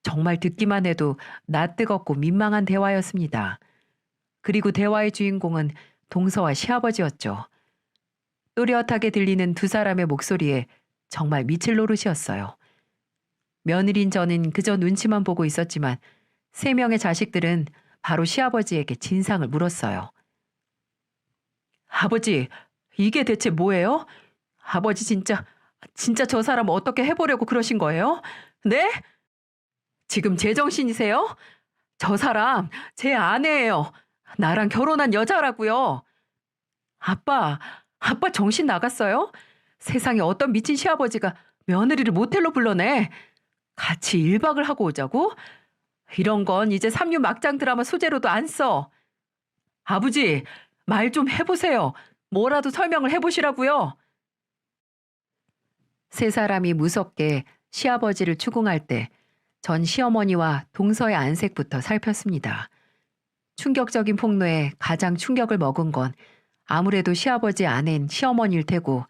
정말 듣기만 해도 낯뜨겁고 민망한 대화였습니다. 그리고 대화의 주인공은 동서와 시아버지였죠. 또렷하게 들리는 두 사람의 목소리에 정말 미칠 노릇이었어요. 며느린 저는 그저 눈치만 보고 있었지만 3명의 자식들은 바로 시아버지에게 진상을 물었어요. 아버지, 이게 대체 뭐예요? 아버지 진짜 저 사람 어떻게 해보려고 그러신 거예요? 네? 지금 제정신이세요? 저 사람 제 아내예요. 나랑 결혼한 여자라고요. 아빠 정신 나갔어요? 세상에 어떤 미친 시아버지가 며느리를 모텔로 불러내. 같이 1박을 하고 오자고? 이런 건 이제 삼류 막장 드라마 소재로도 안 써. 아버지, 말 좀 해보세요. 뭐라도 설명을 해보시라고요. 세 사람이 무섭게 시아버지를 추궁할 때 전 시어머니와 동서의 안색부터 살폈습니다. 충격적인 폭로에 가장 충격을 먹은 건 아무래도 시아버지 아내인 시어머니일 테고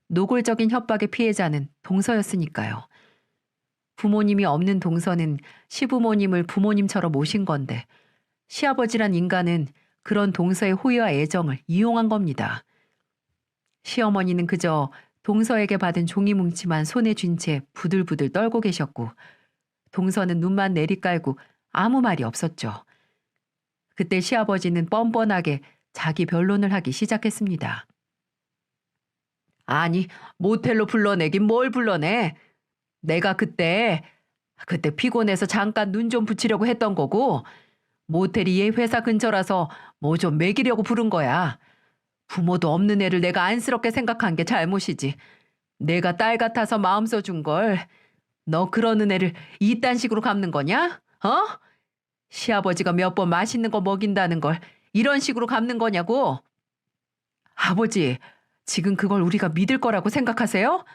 노골적인 협박의 피해자는 동서였으니까요. 부모님이 없는 동서는 시부모님을 부모님처럼 모신 건데 시아버지란 인간은 그런 동서의 호의와 애정을 이용한 겁니다. 시어머니는 그저 동서에게 받은 종이 뭉치만 손에 쥔 채 부들부들 떨고 계셨고 동서는 눈만 내리깔고 아무 말이 없었죠. 그때 시아버지는 뻔뻔하게 자기 변론을 하기 시작했습니다. 아니, 모텔로 불러내긴 뭘 불러내. 내가 그때 피곤해서 잠깐 눈 좀 붙이려고 했던 거고 모텔이 얘 회사 근처라서 뭐 좀 먹이려고 부른 거야. 부모도 없는 애를 내가 안쓰럽게 생각한 게 잘못이지. 내가 딸 같아서 마음 써준 걸. 너 그러는 애를 이딴 식으로 갚는 거냐? 어? 시아버지가 몇 번 맛있는 거 먹인다는 걸 이런 식으로 갚는 거냐고? 아버지, 지금 그걸 우리가 믿을 거라고 생각하세요?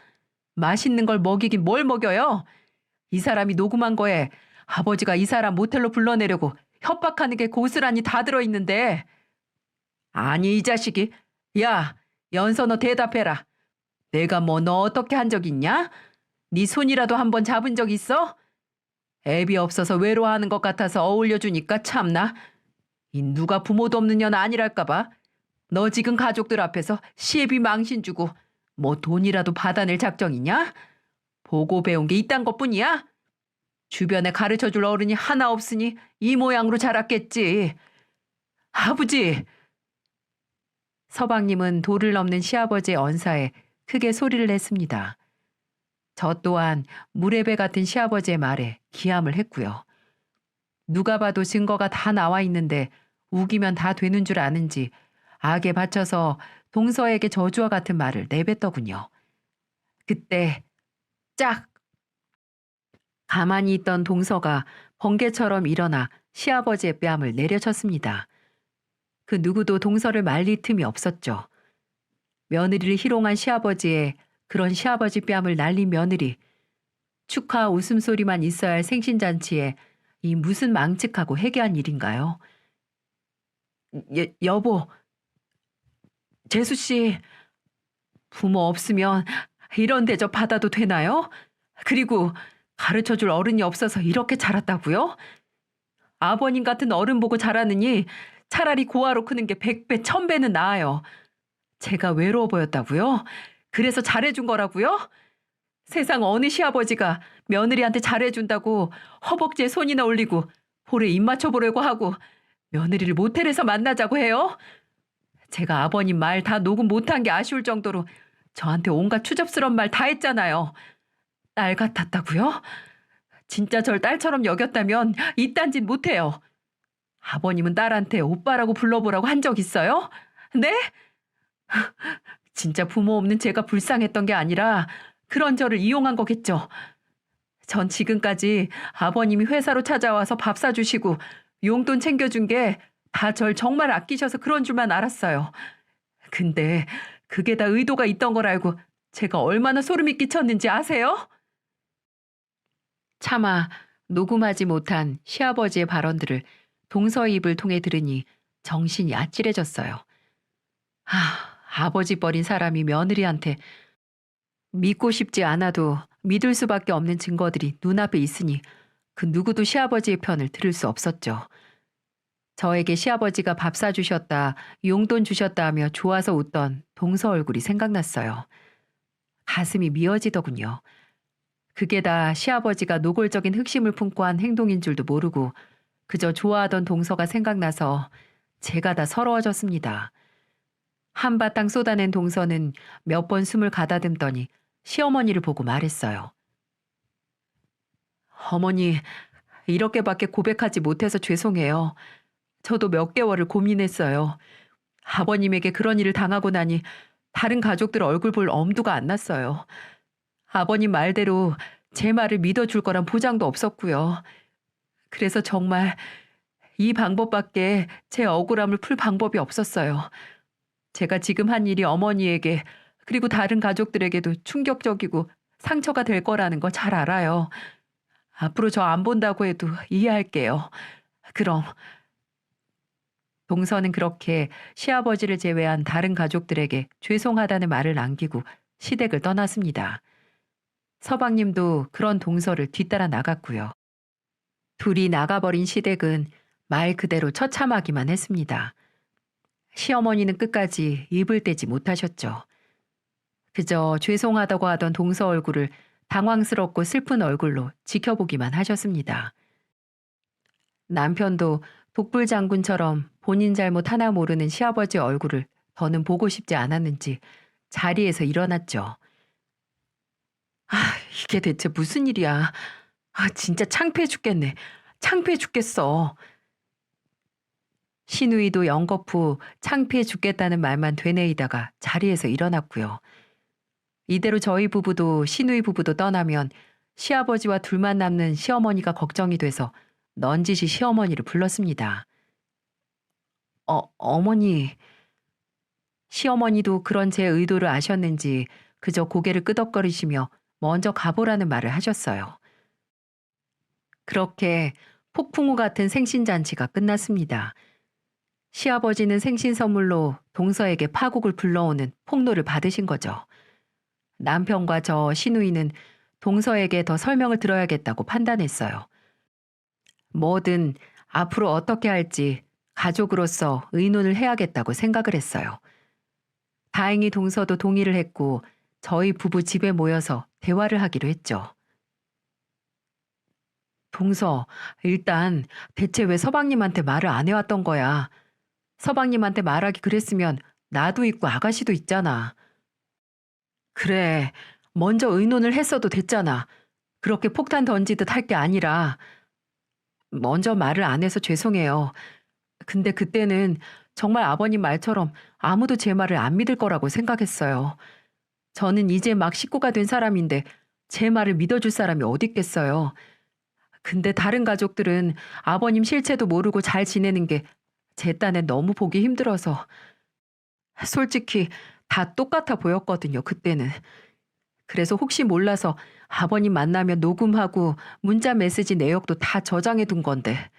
맛있는 걸 먹이긴 뭘 먹여요? 이 사람이 녹음한 거에 아버지가 이 사람 모텔로 불러내려고 협박하는 게 고스란히 다 들어있는데. 아니, 이 자식이. 야, 연서 너 대답해라. 내가 뭐 너 어떻게 한 적 있냐? 네 손이라도 한번 잡은 적 있어? 애비 없어서 외로워하는 것 같아서 어울려주니까 참나. 이 누가 부모도 없는 년 아니랄까봐. 너 지금 가족들 앞에서 시애비 망신 주고 뭐 돈이라도 받아낼 작정이냐? 보고 배운 게 이딴 것뿐이야? 주변에 가르쳐줄 어른이 하나 없으니 이 모양으로 자랐겠지. 아버지! 서방님은 도를 넘는 시아버지의 언사에 크게 소리를 냈습니다. 저 또한 물의 같은 시아버지의 말에 기함을 했고요. 누가 봐도 증거가 다 나와 있는데 우기면 다 되는 줄 아는지 악에 받쳐서 동서에게 저주와 같은 말을 내뱉더군요. 그때 짝! 가만히 있던 동서가 번개처럼 일어나 시아버지의 뺨을 내려쳤습니다. 그 누구도 동서를 말릴 틈이 없었죠. 며느리를 희롱한 시아버지의 그런 시아버지 뺨을 날린 며느리. 축하 웃음소리만 있어야 할 생신잔치에 이 무슨 망측하고 해괴한 일인가요? 여보, 재수 씨, 부모 없으면 이런 대접 받아도 되나요? 그리고 가르쳐 줄 어른이 없어서 이렇게 자랐다고요? 아버님 같은 어른 보고 자라느니 차라리 고아로 크는 게 100배, 1000배는 나아요. 제가 외로워 보였다고요? 그래서 잘해준 거라고요? 세상 어느 시아버지가 며느리한테 잘해준다고 허벅지에 손이나 올리고 볼에 입 맞춰보려고 하고 며느리를 모텔에서 만나자고 해요? 제가 아버님 말 다 녹음 못한 게 아쉬울 정도로 저한테 온갖 추접스러운 말 다 했잖아요. 딸 같았다고요? 진짜 절 딸처럼 여겼다면 이딴 짓 못해요. 아버님은 딸한테 오빠라고 불러보라고 한 적 있어요? 네? 진짜 부모 없는 제가 불쌍했던 게 아니라 그런 저를 이용한 거겠죠. 전 지금까지 아버님이 회사로 찾아와서 밥 사주시고 용돈 챙겨준 게 다 절 정말 아끼셔서 그런 줄만 알았어요. 근데 그게 다 의도가 있던 걸 알고 제가 얼마나 소름이 끼쳤는지 아세요? 차마 녹음하지 못한 시아버지의 발언들을 동서의 입을 통해 들으니 정신이 아찔해졌어요. 아버지 버린 사람이 며느리한테 믿고 싶지 않아도 믿을 수밖에 없는 증거들이 눈앞에 있으니 그 누구도 시아버지의 편을 들을 수 없었죠. 저에게 시아버지가 밥 사주셨다, 용돈 주셨다 하며 좋아서 웃던 동서 얼굴이 생각났어요. 가슴이 미어지더군요. 그게 다 시아버지가 노골적인 흑심을 품고 한 행동인 줄도 모르고 그저 좋아하던 동서가 생각나서 제가 다 서러워졌습니다. 한바탕 쏟아낸 동서는 몇 번 숨을 가다듬더니 시어머니를 보고 말했어요. 어머니, 이렇게밖에 고백하지 못해서 죄송해요. 저도 몇 개월을 고민했어요. 아버님에게 그런 일을 당하고 나니 다른 가족들 얼굴 볼 엄두가 안 났어요. 아버님 말대로 제 말을 믿어줄 거란 보장도 없었고요. 그래서 정말 이 방법밖에 제 억울함을 풀 방법이 없었어요. 제가 지금 한 일이 어머니에게 그리고 다른 가족들에게도 충격적이고 상처가 될 거라는 거 잘 알아요. 앞으로 저 안 본다고 해도 이해할게요. 그럼. 동서는 그렇게 시아버지를 제외한 다른 가족들에게 죄송하다는 말을 남기고 시댁을 떠났습니다. 서방님도 그런 동서를 뒤따라 나갔고요. 둘이 나가버린 시댁은 말 그대로 처참하기만 했습니다. 시어머니는 끝까지 입을 떼지 못하셨죠. 그저 죄송하다고 하던 동서 얼굴을 당황스럽고 슬픈 얼굴로 지켜보기만 하셨습니다. 남편도 독불장군처럼 본인 잘못 하나 모르는 시아버지 얼굴을 더는 보고 싶지 않았는지 자리에서 일어났죠. 이게 대체 무슨 일이야. 진짜 창피해 죽겠네. 창피해 죽겠어. 시누이도 연거푸 창피해 죽겠다는 말만 되뇌이다가 자리에서 일어났고요. 이대로 저희 부부도 시누이 부부도 떠나면 시아버지와 둘만 남는 시어머니가 걱정이 돼서 넌지시 시어머니를 불렀습니다. 어머니. 시어머니도 그런 제 의도를 아셨는지 그저 고개를 끄덕거리시며 먼저 가보라는 말을 하셨어요. 그렇게 폭풍우 같은 생신잔치가 끝났습니다. 시아버지는 생신 선물로 동서에게 파국을 불러오는 폭로를 받으신 거죠. 남편과 저 시누이는 동서에게 더 설명을 들어야겠다고 판단했어요. 뭐든 앞으로 어떻게 할지 가족으로서 의논을 해야겠다고 생각을 했어요. 다행히 동서도 동의를 했고 저희 부부 집에 모여서 대화를 하기로 했죠. 동서, 일단 대체 왜 서방님한테 말을 안 해왔던 거야? 서방님한테 말하기 그랬으면 나도 있고 아가씨도 있잖아. 그래, 먼저 의논을 했어도 됐잖아. 그렇게 폭탄 던지듯 할 게 아니라 먼저 말을 안 해서 죄송해요. 근데 그때는 정말 아버님 말처럼 아무도 제 말을 안 믿을 거라고 생각했어요. 저는 이제 막 식구가 된 사람인데 제 말을 믿어줄 사람이 어딨겠어요. 근데 다른 가족들은 아버님 실체도 모르고 잘 지내는 게 제 딴엔 너무 보기 힘들어서 솔직히 다 똑같아 보였거든요, 그때는. 그래서 혹시 몰라서 아버님 만나면 녹음하고 문자 메시지 내역도 다 저장해 둔 건데.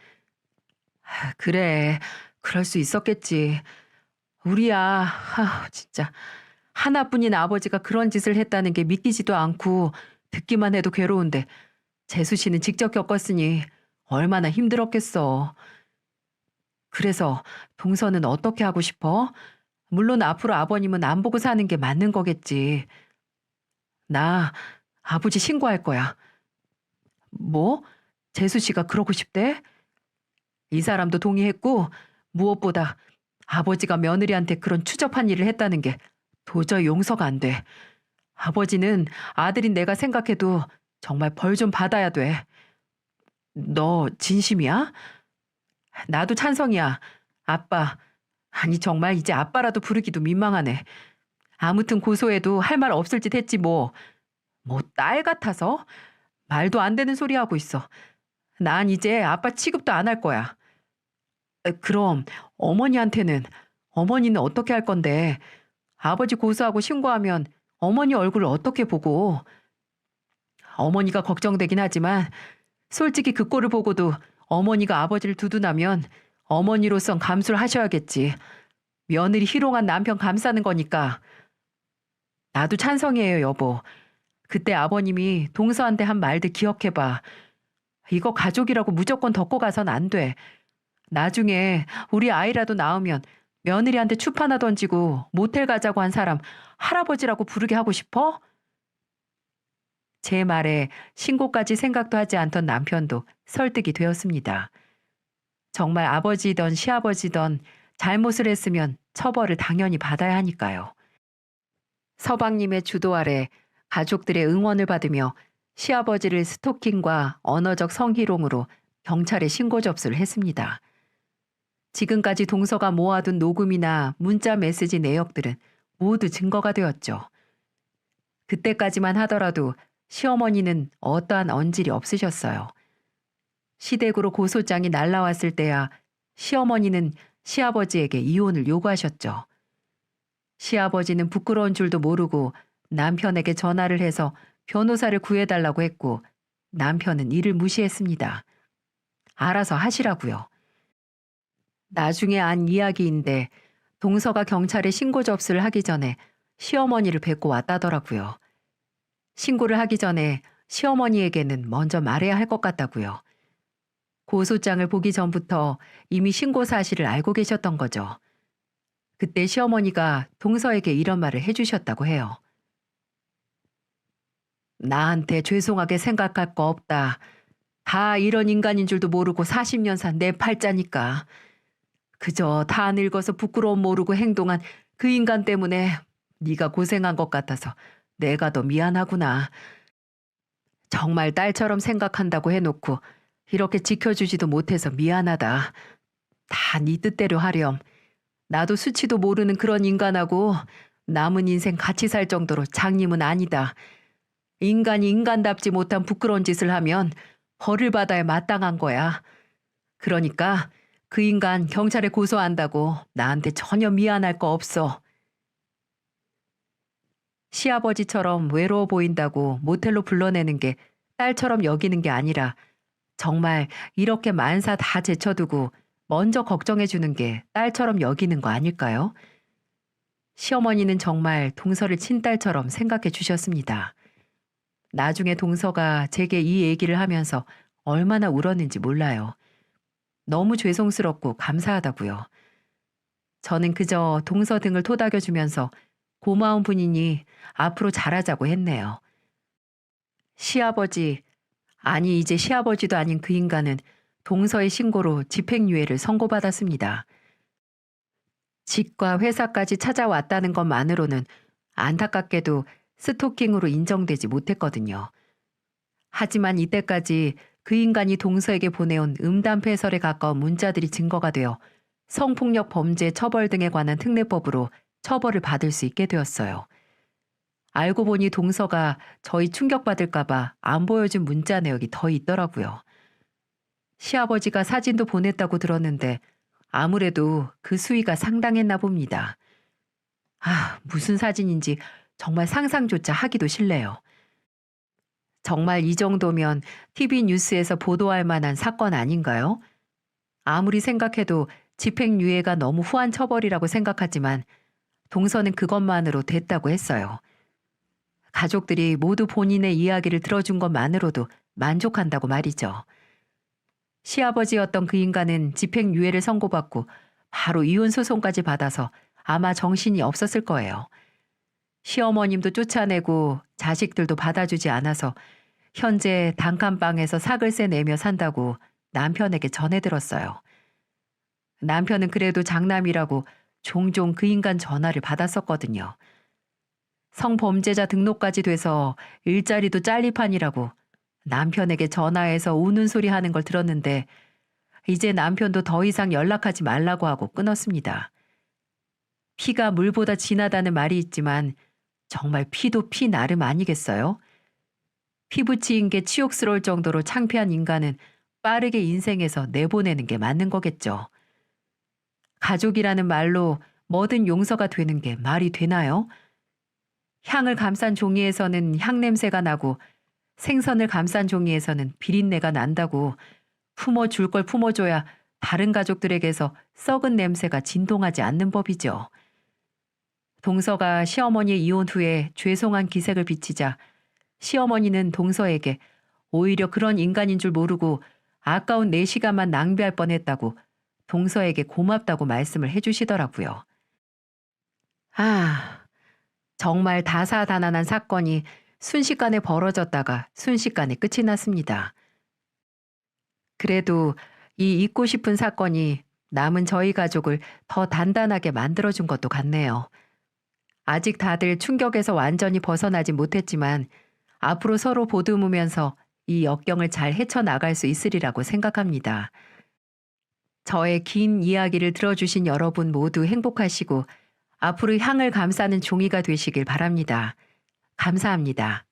그래, 그럴 수 있었겠지. 우리야, 진짜. 하나뿐인 아버지가 그런 짓을 했다는 게 믿기지도 않고 듣기만 해도 괴로운데 재수 씨는 직접 겪었으니 얼마나 힘들었겠어. 그래서 동서는 어떻게 하고 싶어? 물론 앞으로 아버님은 안 보고 사는 게 맞는 거겠지. 나 아버지 신고할 거야. 뭐? 재수 씨가 그러고 싶대? 이 사람도 동의했고 무엇보다 아버지가 며느리한테 그런 추접한 일을 했다는 게 도저히 용서가 안 돼. 아버지는 아들인 내가 생각해도 정말 벌 좀 받아야 돼. 너 진심이야? 나도 찬성이야. 아빠. 아니 정말 이제 아빠라도 부르기도 민망하네. 아무튼 고소해도 할 말 없을 짓 했지 뭐. 뭐 딸 같아서? 말도 안 되는 소리 하고 있어. 난 이제 아빠 취급도 안 할 거야. 그럼 어머니는 어떻게 할 건데? 아버지 고소하고 신고하면 어머니 얼굴을 어떻게 보고? 어머니가 걱정되긴 하지만 솔직히 그 꼴을 보고도 어머니가 아버지를 두둔하면 어머니로선 감수를 하셔야겠지. 며느리 희롱한 남편 감싸는 거니까. 나도 찬성이에요, 여보. 그때 아버님이 동서한테 한 말들 기억해봐. 이거 가족이라고 무조건 덮고 가선 안 돼. 나중에 우리 아이라도 낳으면 며느리한테 추 하나 던지고 모텔 가자고 한 사람 할아버지라고 부르게 하고 싶어? 제 말에 신고까지 생각도 하지 않던 남편도 설득이 되었습니다. 정말 아버지든 시아버지든 잘못을 했으면 처벌을 당연히 받아야 하니까요. 서방님의 주도 아래 가족들의 응원을 받으며 시아버지를 스토킹과 언어적 성희롱으로 경찰에 신고 접수를 했습니다. 지금까지 동서가 모아둔 녹음이나 문자 메시지 내역들은 모두 증거가 되었죠. 그때까지만 하더라도 시어머니는 어떠한 언질이 없으셨어요. 시댁으로 고소장이 날라왔을 때야 시어머니는 시아버지에게 이혼을 요구하셨죠. 시아버지는 부끄러운 줄도 모르고 남편에게 전화를 해서 변호사를 구해달라고 했고 남편은 이를 무시했습니다. 알아서 하시라고요. 나중에 안 이야기인데 동서가 경찰에 신고 접수를 하기 전에 시어머니를 뵙고 왔다더라고요. 신고를 하기 전에 시어머니에게는 먼저 말해야 할 것 같다고요. 고소장을 보기 전부터 이미 신고 사실을 알고 계셨던 거죠. 그때 시어머니가 동서에게 이런 말을 해주셨다고 해요. 나한테 죄송하게 생각할 거 없다. 다 이런 인간인 줄도 모르고 40년 산 내 팔자니까. 그저 다 늙어서 부끄러움 모르고 행동한 그 인간 때문에 네가 고생한 것 같아서 내가 더 미안하구나. 정말 딸처럼 생각한다고 해놓고 이렇게 지켜주지도 못해서 미안하다. 다 네 뜻대로 하렴. 나도 수치도 모르는 그런 인간하고 남은 인생 같이 살 정도로 장님은 아니다. 인간이 인간답지 못한 부끄러운 짓을 하면 벌을 받아야 마땅한 거야. 그러니까 그 인간 경찰에 고소한다고 나한테 전혀 미안할 거 없어. 시아버지처럼 외로워 보인다고 모텔로 불러내는 게 딸처럼 여기는 게 아니라 정말 이렇게 만사 다 제쳐두고 먼저 걱정해 주는 게 딸처럼 여기는 거 아닐까요? 시어머니는 정말 동서를 친딸처럼 생각해 주셨습니다. 나중에 동서가 제게 이 얘기를 하면서 얼마나 울었는지 몰라요. 너무 죄송스럽고 감사하다고요. 저는 그저 동서 등을 토닥여주면서 고마운 분이니 앞으로 잘하자고 했네요. 시아버지, 아니 이제 시아버지도 아닌 그 인간은 동서의 신고로 집행유예를 선고받았습니다. 집과 회사까지 찾아왔다는 것만으로는 안타깝게도 스토킹으로 인정되지 못했거든요. 하지만 이때까지 그 인간이 동서에게 보내온 음담패설에 가까운 문자들이 증거가 되어 성폭력 범죄 처벌 등에 관한 특례법으로 처벌을 받을 수 있게 되었어요. 알고 보니 동서가 저희 충격받을까봐 안 보여준 문자 내역이 더 있더라고요. 시아버지가 사진도 보냈다고 들었는데 아무래도 그 수위가 상당했나 봅니다. 무슨 사진인지 정말 상상조차 하기도 싫네요. 정말 이 정도면 TV 뉴스에서 보도할 만한 사건 아닌가요? 아무리 생각해도 집행유예가 너무 후한 처벌이라고 생각하지만 동서는 그것만으로 됐다고 했어요. 가족들이 모두 본인의 이야기를 들어준 것만으로도 만족한다고 말이죠. 시아버지였던 그 인간은 집행유예를 선고받고 바로 이혼 소송까지 받아서 아마 정신이 없었을 거예요. 시어머님도 쫓아내고 자식들도 받아주지 않아서 현재 단칸방에서 사글세 내며 산다고 남편에게 전해들었어요. 남편은 그래도 장남이라고 종종 그 인간 전화를 받았었거든요. 성범죄자 등록까지 돼서 일자리도 짤리판이라고 남편에게 전화해서 우는 소리 하는 걸 들었는데 이제 남편도 더 이상 연락하지 말라고 하고 끊었습니다. 피가 물보다 진하다는 말이 있지만 정말 피도 피 나름 아니겠어요? 피부치인 게 치욕스러울 정도로 창피한 인간은 빠르게 인생에서 내보내는 게 맞는 거겠죠. 가족이라는 말로 뭐든 용서가 되는 게 말이 되나요? 향을 감싼 종이에서는 향 냄새가 나고 생선을 감싼 종이에서는 비린내가 난다고 품어줄 걸 품어줘야 다른 가족들에게서 썩은 냄새가 진동하지 않는 법이죠. 동서가 시어머니의 이혼 후에 죄송한 기색을 비치자 시어머니는 동서에게 오히려 그런 인간인 줄 모르고 아까운 4시간만 낭비할 뻔했다고 동서에게 고맙다고 말씀을 해주시더라고요. 정말 다사다난한 사건이 순식간에 벌어졌다가 순식간에 끝이 났습니다. 그래도 이 잊고 싶은 사건이 남은 저희 가족을 더 단단하게 만들어준 것도 같네요. 아직 다들 충격에서 완전히 벗어나지 못했지만 앞으로 서로 보듬으면서 이 역경을 잘 헤쳐나갈 수 있으리라고 생각합니다. 저의 긴 이야기를 들어주신 여러분 모두 행복하시고 앞으로 향을 감싸는 종이가 되시길 바랍니다. 감사합니다.